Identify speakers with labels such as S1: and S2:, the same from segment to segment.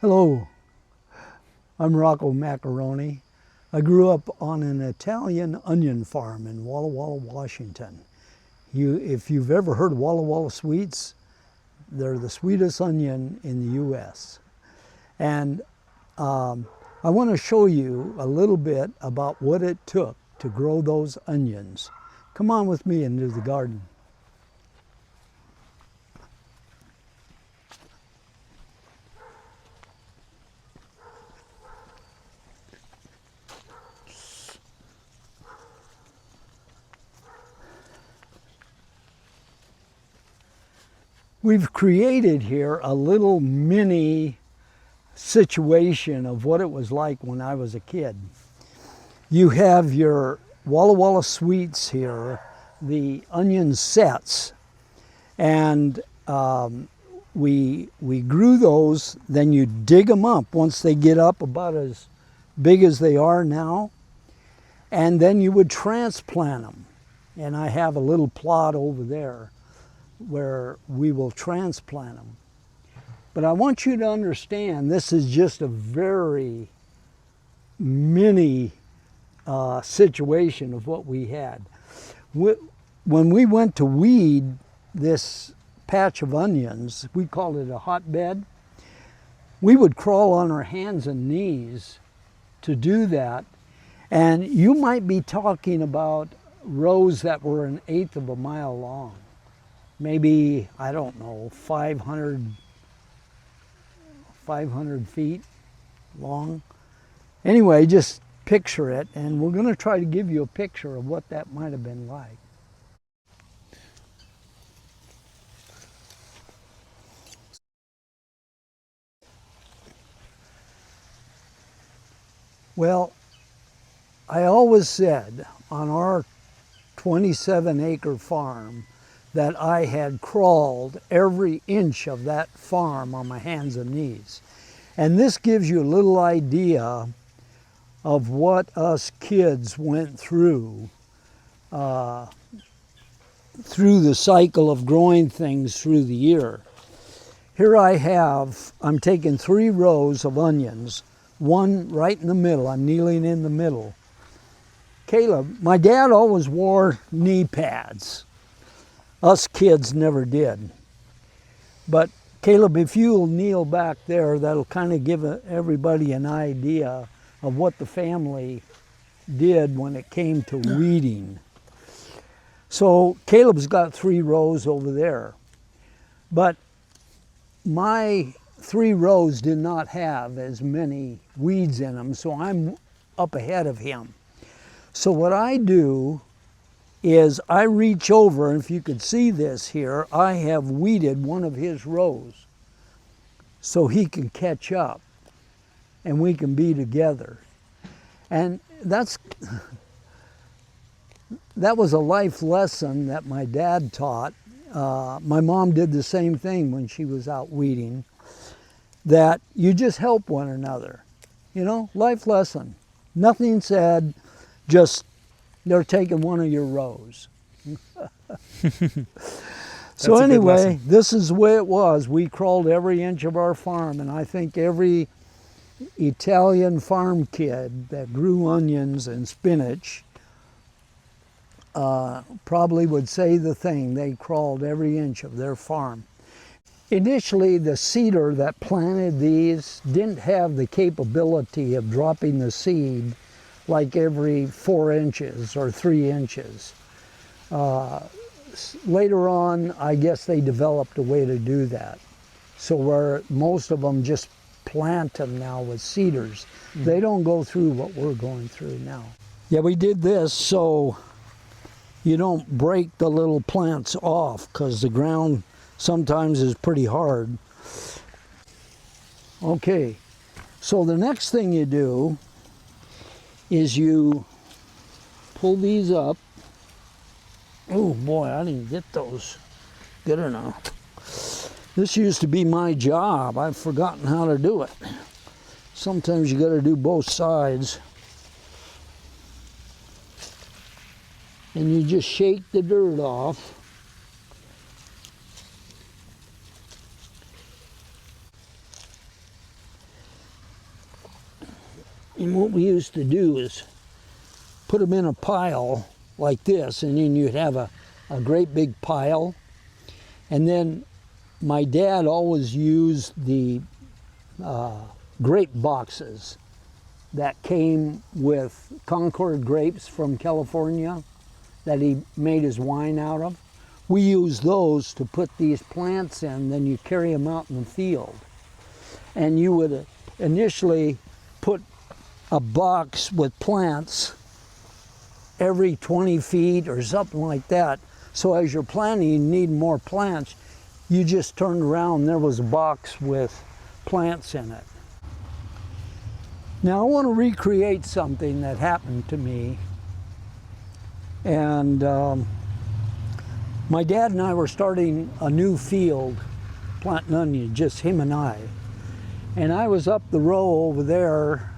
S1: Hello, I'm Rocco Macaroni. I grew up on an Italian onion farm in Walla Walla, Washington. If you've ever heard of Walla Walla sweets, they're the sweetest onion in the U.S. And I want to show you a little bit about what it took to grow those onions. Come on with me into the garden. We've created here a little mini situation of what it was like when I was a kid. You have your Walla Walla sweets here, the onion sets, and we grew those. Then you dig them up once they get up about as big as they are now, and then you would transplant them. And I have a little plot over there where we will transplant them. But I want you to understand this is just a very mini situation of what we had. When we went to weed this patch of onions, we called it a hotbed, we would crawl on our hands and knees to do that. And you might be talking about rows that were 1/8 of a mile long. Maybe, I don't know, 500 feet long. Anyway, just picture it, and we're going to try to give you a picture of what that might have been like. Well, I always said on our 27-acre farm that I had crawled every inch of that farm on my hands and knees. And this gives you a little idea of what us kids went through the cycle of growing things through the year. Here I'm taking 3 rows of onions, one right in the middle. I'm kneeling in the middle. Caleb, my dad always wore knee pads. Us kids never did. But Caleb, if you'll kneel back there, that'll kind of give everybody an idea of what the family did when it came to weeding. So Caleb's got 3 rows over there. But my 3 rows did not have as many weeds in them, so I'm up ahead of him. So what I do is I reach over, and if you could see this here, I have weeded one of his rows so he can catch up and we can be together. And that was a life lesson that my dad taught. My mom did the same thing when she was out weeding, that you just help one another. You know, life lesson. Nothing said, just they're taking one of your rows. So anyway, this is the way it was. We crawled every inch of our farm, and I think every Italian farm kid that grew onions and spinach probably would say the thing. They crawled every inch of their farm. Initially, the seeder that planted these didn't have the capability of dropping the seed like every 4 inches or 3 inches. Later on, I guess they developed a way to do that. So where most of them just plant them now with seeders. They don't go through what we're going through now. Yeah, we did this so you don't break the little plants off, because the ground sometimes is pretty hard. Okay, so the next thing you do is you pull these up. Oh boy, I didn't get those good enough. This used to be my job. I've forgotten how to do it. Sometimes you got to do both sides. And you just shake the dirt off. And what we used to do is put them in a pile like this, and then you'd have a great big pile. And then my dad always used the grape boxes that came with Concord grapes from California that he made his wine out of. We used those to put these plants in, then you carry them out in the field. And you would initially put a box with plants every 20 feet or something like that. So as you're planting, you need more plants. You just turned around and there was a box with plants in it. Now I want to recreate something that happened to me. And my dad and I were starting a new field, planting onions, just him and I. And I was up the row over there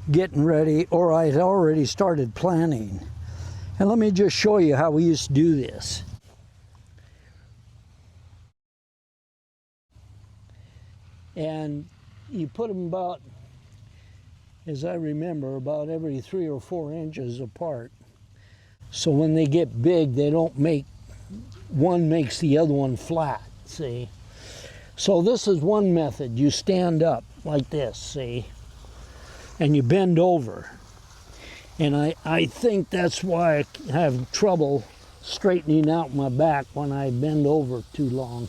S1: getting ready, or I had already started planting. And let me just show you how we used to do this. And you put them about, as I remember, about every 3 or 4 inches apart. So when they get big, they don't make, one makes the other one flat, see? So this is one method. You stand up like this, see? And you bend over. And I think that's why I have trouble straightening out my back when I bend over too long.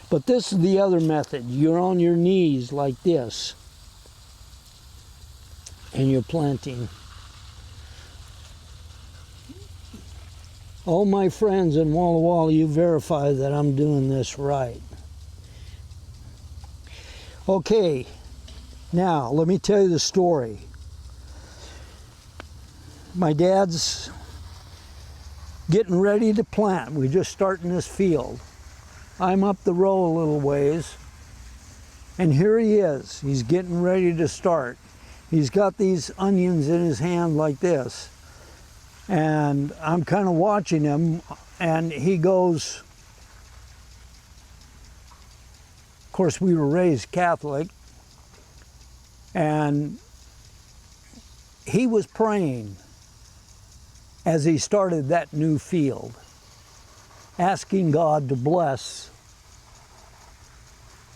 S1: But this is the other method. You're on your knees like this, and you're planting. All my friends in Walla Walla, you verify that I'm doing this right. Okay, now let me tell you the story. My dad's getting ready to plant. We're just starting this field. I'm up the row a little ways, and here he is. He's getting ready to start. He's got these onions in his hand like this, and I'm kind of watching him, and he goes, of course we were raised Catholic, and he was praying as he started that new field, asking God to bless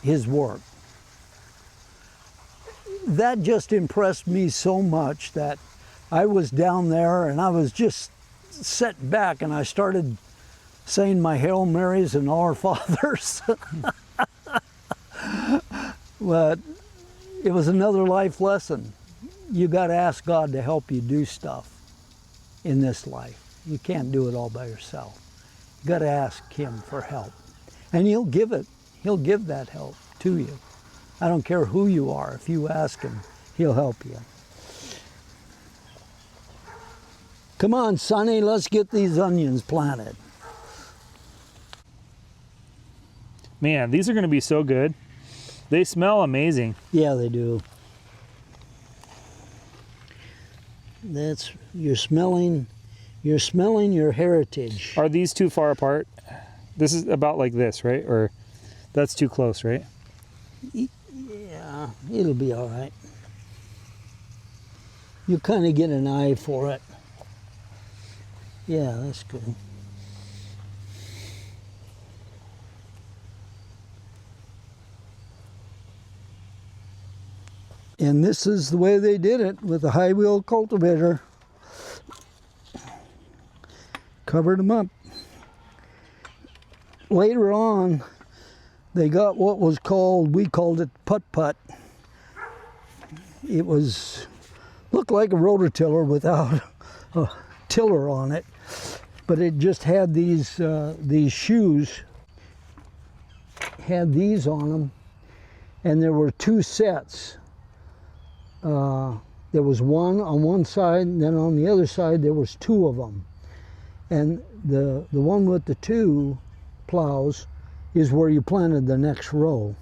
S1: his work. That just impressed me so much that I was down there and I was just sitting back and I started saying my Hail Marys and Our Fathers. But it was another life lesson. You got to ask God to help you do stuff in this life. You can't do it all by yourself. You got to ask Him for help, and He'll give it. He'll give that help to you. I don't care who you are. If you ask Him, He'll help you. Come on, Sonny, let's get these onions planted.
S2: Man, these are going to be so good. They smell amazing.
S1: Yeah, they do. You're smelling your heritage.
S2: Are these too far apart? This is about like this, right? Or that's too close, right?
S1: Yeah, it'll be all right. You kind of get an eye for it. Yeah, that's good. And this is the way they did it with a high wheel cultivator. Covered them up. Later on, they got what was called, we called it putt-putt. It looked like a rototiller without a tiller on it, but it just had these shoes, had these on them, and there were 2 sets. There was one on one side, and then on the other side there was 2 of them. And the one with the 2 plows is where you planted the next row.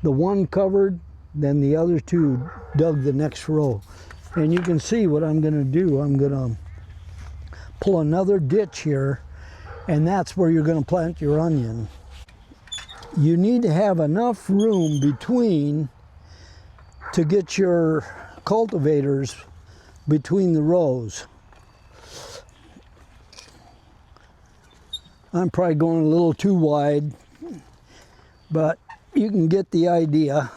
S1: The one covered, then the other 2 dug the next row. And you can see what I'm going to do. I'm going to pull another ditch here, and that's where you're going to plant your onion. You need to have enough room between to get your cultivators between the rows. I'm probably going a little too wide, but you can get the idea.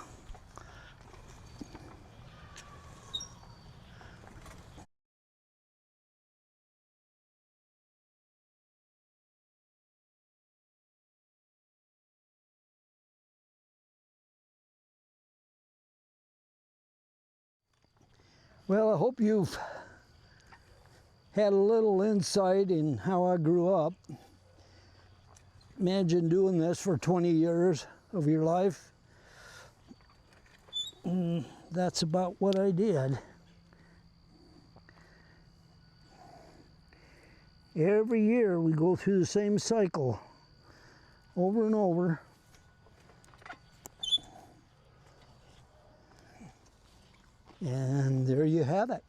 S1: Well, I hope you've had a little insight in how I grew up. Imagine doing this for 20 years of your life. That's about what I did. Every year we go through the same cycle over and over. And there you have it.